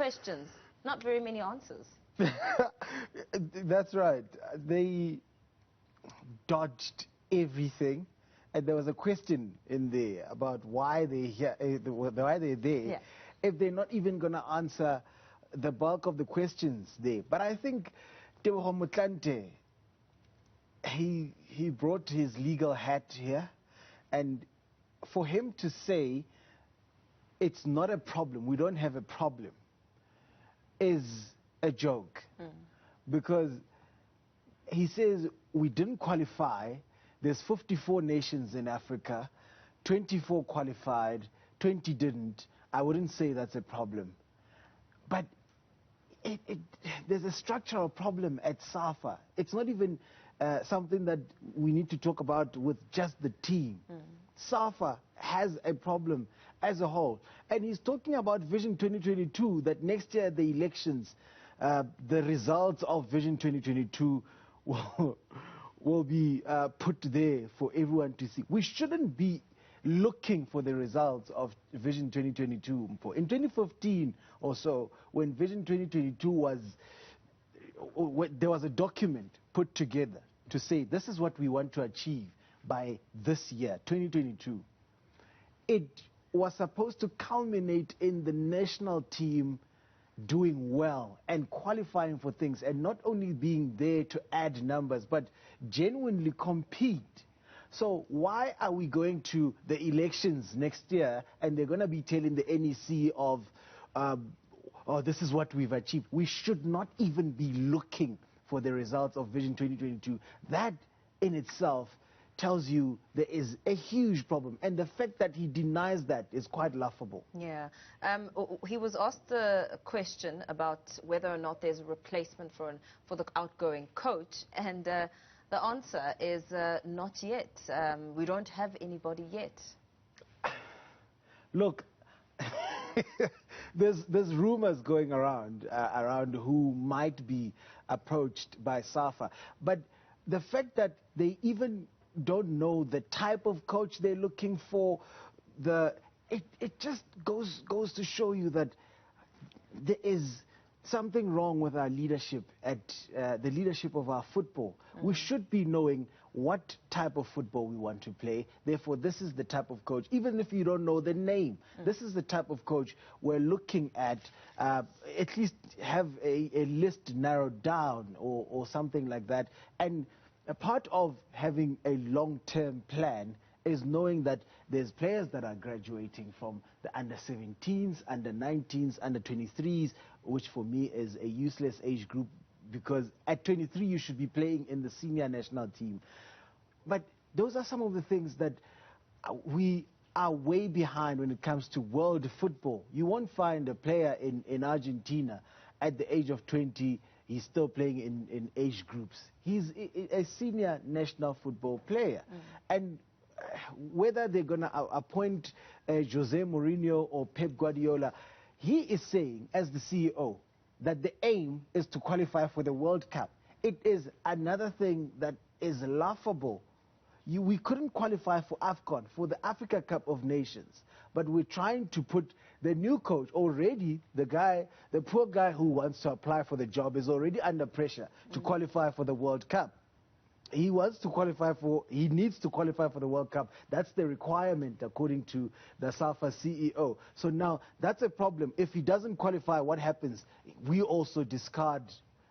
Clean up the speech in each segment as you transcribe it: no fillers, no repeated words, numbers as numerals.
questions, not very many answers. That's right. They dodged everything, and there was a question in there about why they're there, Yeah. if they're not even going to answer the bulk of the questions there. But I think Teboho Motlanthe, he brought his legal hat here, and for him to say it's not a problem, we don't have a problem, is a joke. Because he says we didn't qualify. There's 54 nations in Africa, 24 qualified, 20 didn't. I wouldn't say that's a problem. But there's a structural problem at SAFA. It's not even something that we need to talk about with just the team. SAFA has a problem as a whole. And he's talking about Vision 2022, that next year the elections, the results of Vision 2022 will be put there for everyone to see. We shouldn't be looking for the results of Vision 2022. In 2015 or so, when Vision 2022 was, there was a document put together to say this is what we want to achieve by this year, 2022. It was supposed to culminate in the national team doing well and qualifying for things, and not only being there to add numbers, but genuinely compete. So why are we going to the elections next year and they're going to be telling the NEC of, oh, this is what we've achieved? We should not even be looking for the results of Vision 2022. That in itself tells you there is a huge problem, and the fact that he denies that is quite laughable. Yeah. He was asked a question about whether or not there's a replacement for the outgoing coach, and the answer is not yet. We don't have anybody yet. Look, there's rumors going around who might be approached by SAFA, but the fact that they even don't know the type of coach they're looking for, it just goes to show you that there is something wrong with our leadership, at the leadership of our football. We should be knowing what type of football we want to play. Therefore, this is the type of coach, even if you don't know the name, this is the type of coach we're looking at least have a list narrowed down or something like that. And a part of having a long-term plan is knowing that there's players that are graduating from the under-17s, under-19s, under-23s, which for me is a useless age group, because at 23 you should be playing in the senior national team. But those are some of the things that we are way behind when it comes to world football. You won't find a player in Argentina at the age of 20, he's still playing in age groups. He's a senior national football player. And whether they're going to appoint Jose Mourinho or Pep Guardiola, he is saying, as the CEO, that the aim is to qualify for the World Cup. It is another thing that is laughable. We couldn't qualify for AFCON, for the Africa Cup of Nations, but we're trying to put the new coach already, the poor guy who wants to apply for the job is already under pressure to qualify for the World Cup. He needs to qualify for the World Cup. That's the requirement according to the SAFA CEO. So now that's a problem. If he doesn't qualify, what happens? We also discard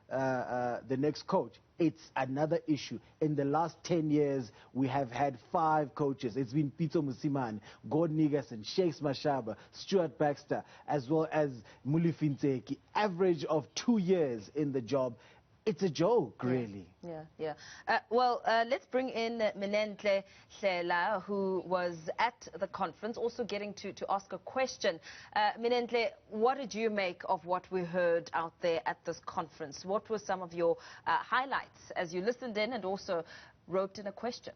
the next coach. It's another issue. In the last 10 years, we have had 5 coaches. It's been Peter Musimane, Gordon Nigerson, Shakes Mashaba, Stuart Baxter, as well as Mulifintseki. Average of 2 years in the job. It's a joke, really. Yeah. Well, let's bring in Minenhle Hlela, who was at the conference, also getting to ask a question. Minenhle, what did you make of what we heard out there at this conference? What were some of your highlights as you listened in and also wrote in a question?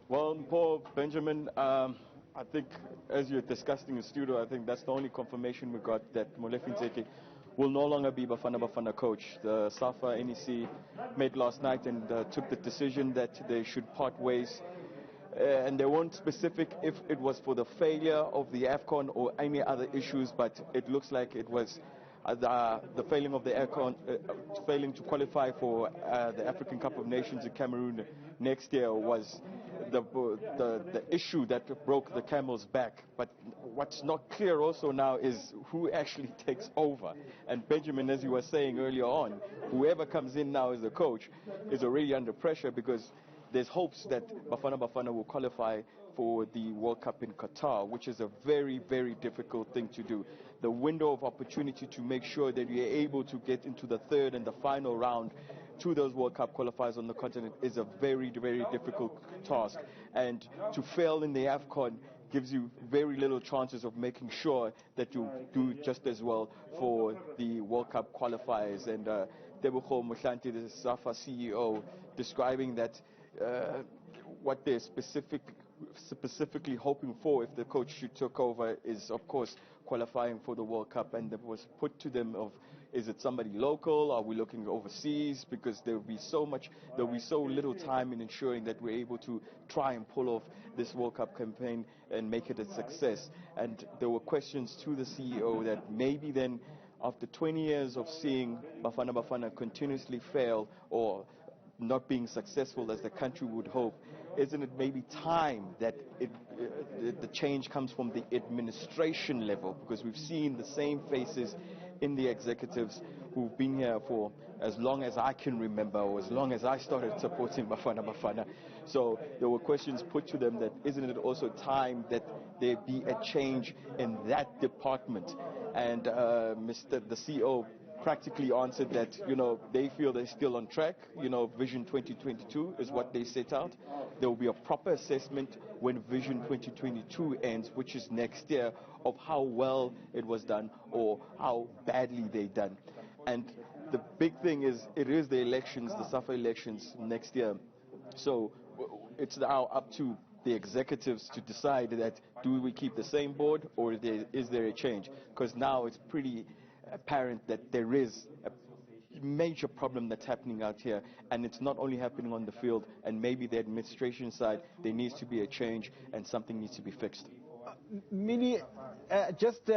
Well, Paul, Benjamin, I think as you're discussing in the studio, I think that's the only confirmation we got that Mulifintseki will no longer be Bafana Bafana coach. The SAFA NEC met last night and took the decision that they should part ways and they weren't specific if it was for the failure of the AFCON or any other issues, but it looks like it was the failing of the AFCON, failing to qualify for the African Cup of Nations in Cameroon next year was the issue that broke the camel's back. But what's not clear also now is who actually takes over. And Benjamin, as you were saying earlier on, whoever comes in now as the coach is already under pressure, because there's hopes that Bafana Bafana will qualify for the World Cup in Qatar, which is a very, very difficult thing to do. The window of opportunity to make sure that you're able to get into the third and the final round to those World Cup qualifiers on the continent is a very, very difficult task. And to fail in the AFCON gives you very little chances of making sure that you do just as well for the World Cup qualifiers. And Tebogo Mohlante, the SAFA CEO, describing that what they're specifically hoping for if the coach should take over is, of course, qualifying for the World Cup. And it was put to them of, is it somebody local? Are we looking overseas? Because there'll be so little time in ensuring that we're able to try and pull off this World Cup campaign and make it a success. And there were questions to the CEO that maybe then, after 20 years of seeing Bafana Bafana continuously fail or not being successful as the country would hope, isn't it maybe time that the change comes from the administration level? Because we've seen the same faces in the executives who've been here for as long as I can remember, or as long as I started supporting Bafana Bafana. So there were questions put to them that isn't it also time that there be a change in that department? And the CEO practically answered that, they feel they're still on track. Vision 2022 is what they set out. There will be a proper assessment when Vision 2022 ends, which is next year, of how well it was done or how badly they done. And the big thing is, it is the elections, the SAFA elections next year. So it's now up to the executives to decide that, do we keep the same board or is there a change? Because now it's pretty apparent that there is a major problem that's happening out here, and it's not only happening on the field. And maybe the administration side, there needs to be a change and something needs to be fixed. Mini, just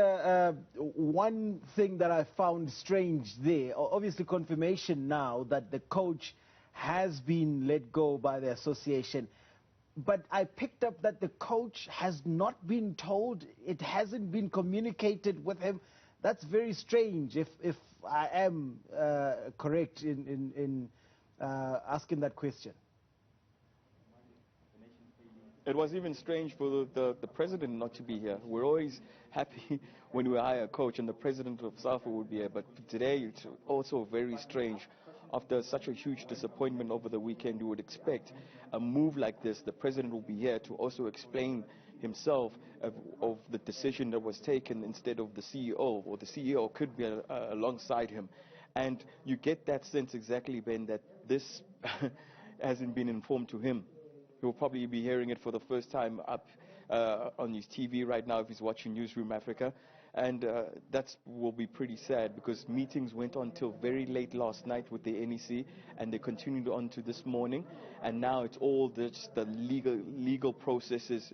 one thing that I found strange there, obviously confirmation now that the coach has been let go by the association, but I picked up that the coach has not been told, it hasn't been communicated with him. That's very strange, if I am correct in asking that question. It was even strange for the president not to be here. We're always happy when we hire a coach and the president of SAFA would be here, but today it's also very strange. After such a huge disappointment over the weekend, you would expect a move like this, the president will be here to also explain himself of the decision that was taken instead of the CEO, or the CEO could be alongside him. And you get that sense exactly, Ben, that this hasn't been informed to him. He'll probably be hearing it for the first time up on his TV right now if he's watching Newsroom Africa. And that will be pretty sad, because meetings went on till very late last night with the NEC, and they continued on to this morning. And now it's all just the legal processes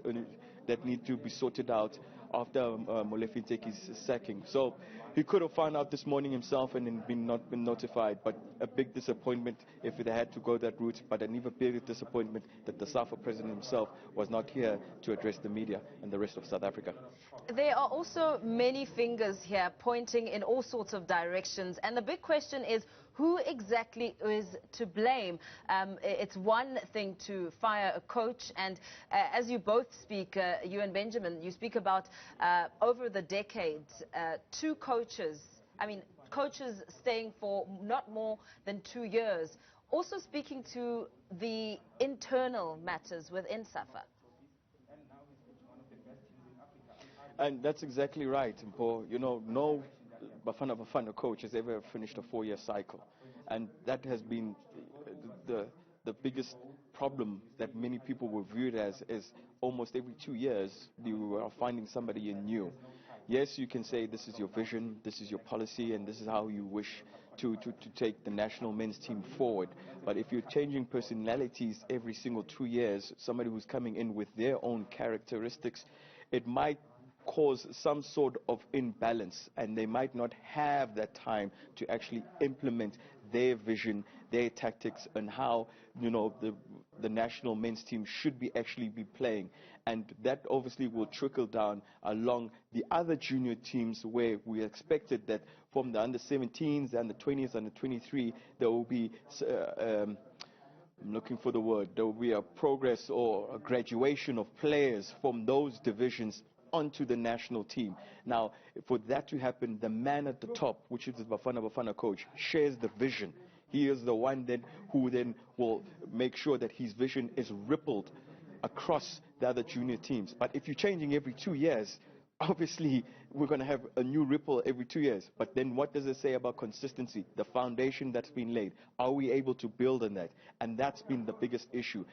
that need to be sorted out after Molefi Nteki's sacking. So he could have found out this morning himself and then not been notified, but a big disappointment if they had to go that route, but an even bigger disappointment that the SAFA president himself was not here to address the media and the rest of South Africa. There are also many fingers here pointing in all sorts of directions, and the big question is, who exactly is to blame? It's one thing to fire a coach, and as you both speak, you and Benjamin, you speak about over the decades, two coaches, coaches staying for not more than 2 years, also speaking to the internal matters within SAFA. And that's exactly right, Mpo. No Bafana Bafana coach has ever finished a 4-year cycle. And that has been the biggest problem that many people were viewed as, is almost every 2 years you are finding somebody new. Yes, you can say this is your vision, this is your policy, and this is how you wish to take the national men's team forward. But if you're changing personalities every single 2 years, somebody who's coming in with their own characteristics, it might cause some sort of imbalance, and they might not have that time to actually implement their vision, their tactics, and how the national men's team should be actually be playing. And that obviously will trickle down along the other junior teams, where we expected that from the under 17s and the 20s and the 23 there will be I'm looking for the word. There will be a progress or a graduation of players from those divisions onto the national team. Now, for that to happen, the man at the top, which is the Bafana Bafana coach, shares the vision. He is the one then who then will make sure that his vision is rippled across the other junior teams. But if you're changing every 2 years, obviously we're going to have a new ripple every 2 years. But then what does it say about consistency, the foundation that's been laid? Are we able to build on that? And that's been the biggest issue.